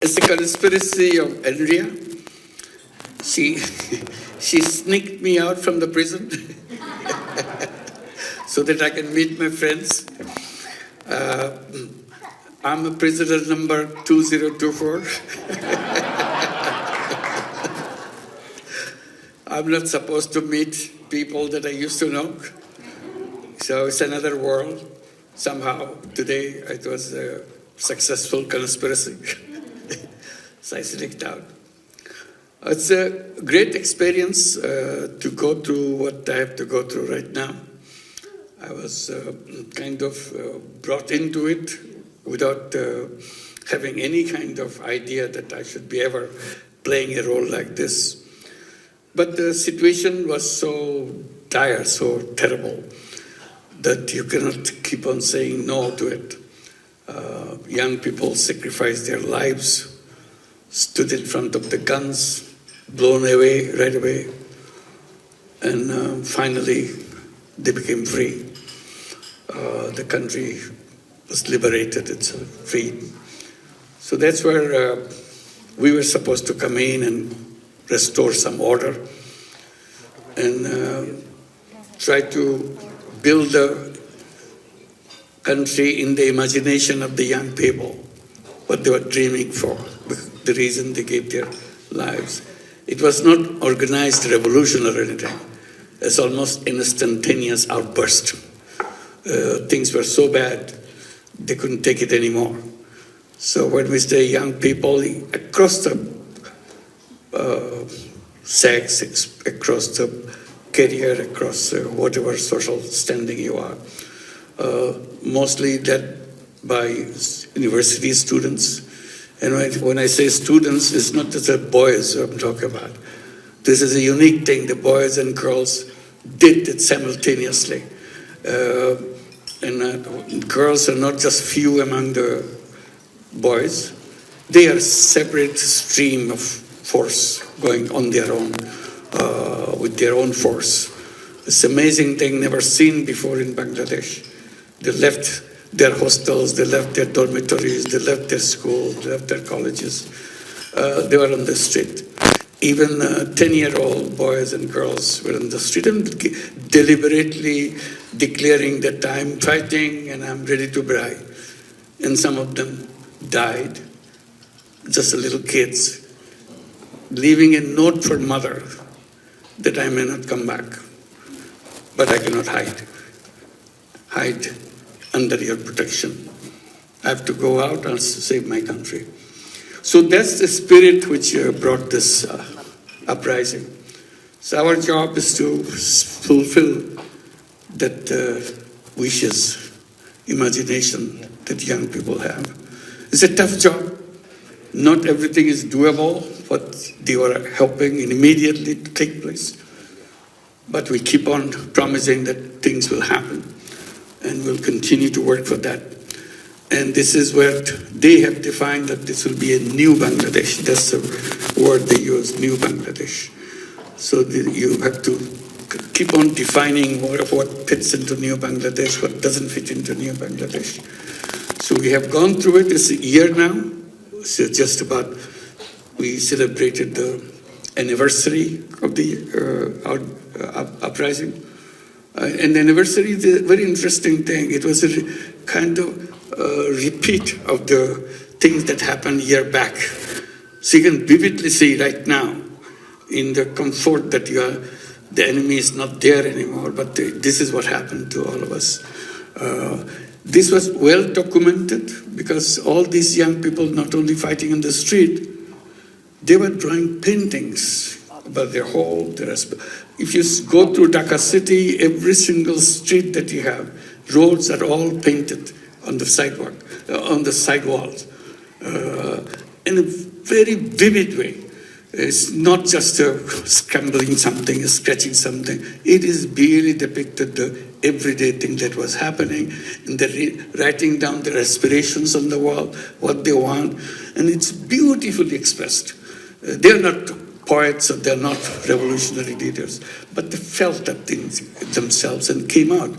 It's a conspiracy of Andrea. She, she sneaked me out from the prison so that I can meet my friends. I'm a prisoner number 2024. I'm not supposed to meet people that I used to know. So it's another world. Somehow today it was a successful conspiracy. So I sneaked out. It's a great experience to go through what I have to go through right now. I was kind of brought into it without having any kind of idea that I should be ever playing a role like this. But the situation was so dire, so terrible, that you cannot keep on saying no to it. Young people sacrificed their lives, stood in front of the guns, blown away right away, and finally they became free. The country was liberated, it's free. So that's where we were supposed to come in and restore some order and try to build a country in the imagination of the young people, what they were dreaming for, the reason they gave their lives. It was not organized revolution or anything. It's almost instantaneous outburst. Things were so bad, they couldn't take it anymore. So when we say young people, across the sex, across the career, across whatever social standing you are, mostly led by university students. And when I say students, it's not just the boys I'm talking about. This is a unique thing. The boys and girls did it simultaneously. And girls are not just few among the boys. They are a separate stream of force going on their own, with their own force. It's an amazing thing, never seen before in Bangladesh. They left their hostels, they left their dormitories, they left their schools, they left their colleges. They were on the street. Even 10-year-old boys and girls were on the street and deliberately declaring that I'm fighting and I'm ready to die. And some of them died, just little kids, leaving a note for mother that I may not come back, but I cannot hide under your protection. I have to go out and save my country. So that's the spirit which brought this uprising. So our job is to fulfill that wishes, imagination that young people have. It's a tough job. Not everything is doable, what they were helping immediately to take place. But we keep on promising that things will happen. And we'll continue to work for that. And this is where they have defined that this will be a new Bangladesh. That's the word they use, new Bangladesh. So you have to keep on defining more of what fits into new Bangladesh, what doesn't fit into new Bangladesh. So we have gone through it. It's a year now. So just about, we celebrated the anniversary of the uprising. And the anniversary is a very interesting thing. It was a kind of repeat of the things that happened a year back. So you can vividly see right now in the comfort that the enemy is not there anymore, but this is what happened to all of us. This was well documented because all these young people not only fighting in the street, they were drawing paintings about their home, if you go through Dhaka city, every single street that you have, roads are all painted on the sidewalk, on the sidewalls, in a very vivid way. It's not just scrambling something, scratching something. It is really depicted the everyday thing that was happening, and they're writing down their aspirations on the wall, what they want, and it's beautifully expressed. They're not poets, or they're not revolutionary leaders, but they felt that things themselves and came out.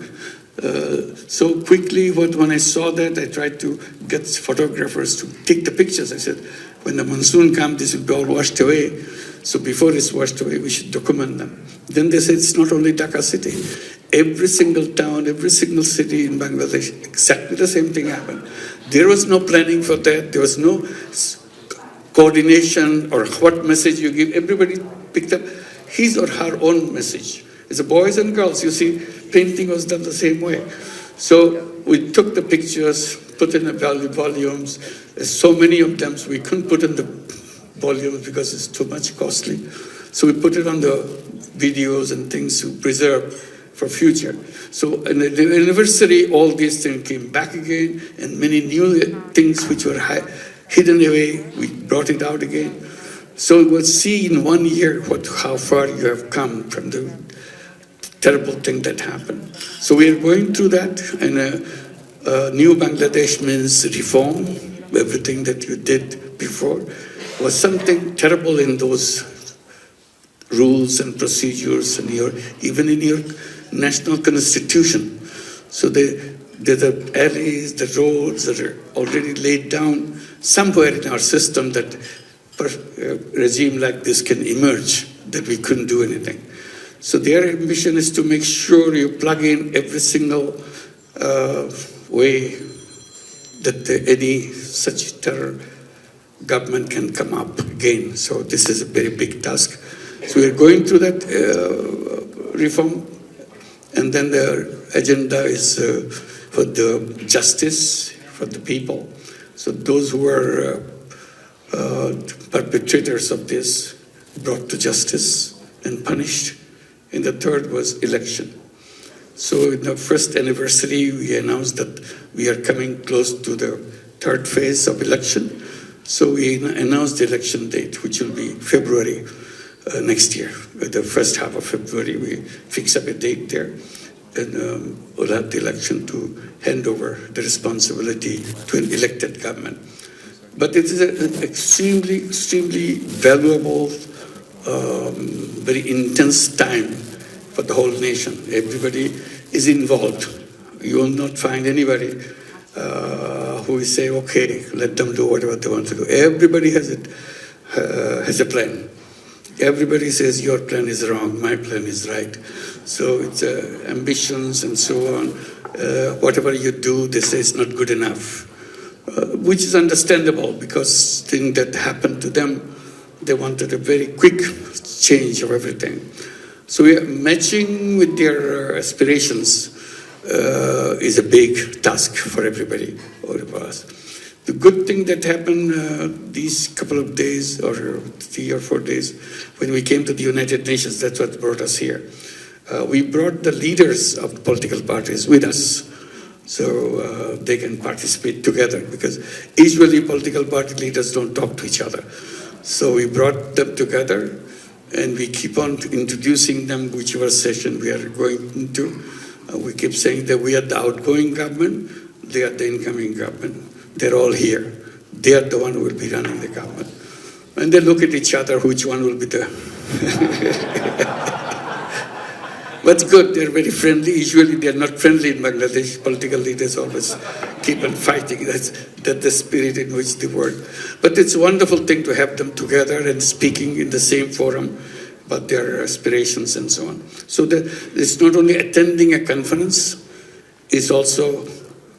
So quickly, when I saw that, I tried to get photographers to take the pictures. I said, When the monsoon comes, this will be all washed away. So before it's washed away, we should document them. Then they said it's not only Dhaka city. Every single town, every single city in Bangladesh, exactly the same thing happened. There was no planning for that. There was no coordination or what message you give. Everybody picked up his or her own message. It's a boys and girls. You see, painting was done the same way. So we took the pictures, put in the volumes. There's so many of them, so we couldn't put in the volumes because it's too much costly. So we put it on the videos and things to preserve for future. So in the anniversary, all these things came back again, and many new things which were hidden away, we brought it out again. So we'll see in 1 year how far you have come from the terrible thing that happened. So we are going through that, and new Bangladesh means reform. Everything that you did before was something terrible in those rules and procedures, and even in your national constitution. So the alleys, the roads that are already laid down somewhere in our system that a regime like this can emerge, that we couldn't do anything. So their ambition is to make sure you plug in every single way that any such terror government can come up again. So this is a very big task. So we are going through that reform, and then the agenda is for the justice for the people. So those who are perpetrators of this brought to justice and punished. And the third was election. So in the first anniversary, we announced that we are coming close to the third phase of election. So we announced the election date, which will be February next year. The first half of February, we fix up a date there. And we'll have the election to hand over the responsibility to an elected government. But it is an extremely, extremely valuable, very intense time for the whole nation. Everybody is involved. You will not find anybody who will say, okay, let them do whatever they want to do. Everybody has a plan. Everybody says your plan is wrong, my plan is right. So it's ambitions and so on. Whatever you do, they say it's not good enough, which is understandable because things that happened to them, they wanted a very quick change of everything. So we are matching with their aspirations is a big task for everybody, all of us. The good thing that happened these couple of days, or 3 or 4 days, when we came to the United Nations, that's what brought us here. We brought the leaders of the political parties with us, so they can participate together, because usually political party leaders don't talk to each other. So we brought them together, and we keep on introducing them whichever session we are going into. We keep saying that we are the outgoing government, they are the incoming government. They're all here. They are the one who will be running the government. And they look at each other, which one will be the... But it's good, they're very friendly. Usually they're not friendly in Bangladesh. Political leaders always keep on fighting. That's the spirit in which they work. But it's a wonderful thing to have them together and speaking in the same forum about their aspirations and so on. So it's not only attending a conference, it's also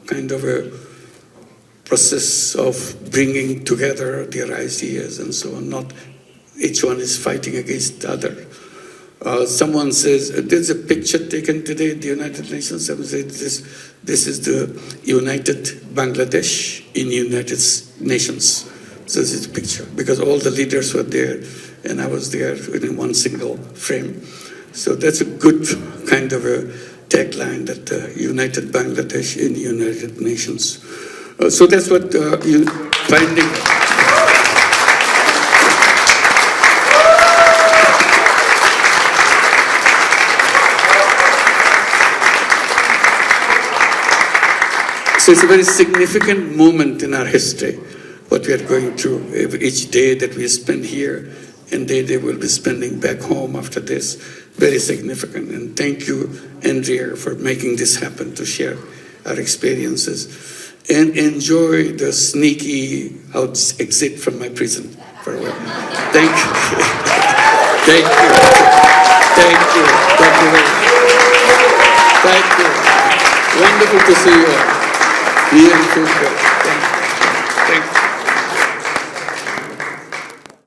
kind of a process of bringing together their ideas and so on. Not each one is fighting against the other. Someone says, there's a picture taken today at the United Nations. Someone said, this is the United Bangladesh in United Nations. So this is a picture, because all the leaders were there, and I was there in one single frame. So that's a good kind of a tagline, that United Bangladesh in United Nations. So that's what you're finding. So it's a very significant moment in our history, what we are going through. Each day that we spend here and day they will be spending back home after this, very significant. And thank you, Andrea, for making this happen, to share our experiences. and enjoy the sneaky exit from my prison for a while. Thank you. Thank you. Thank you. Thank you very much. Thank you. Wonderful to see you all. Beautiful.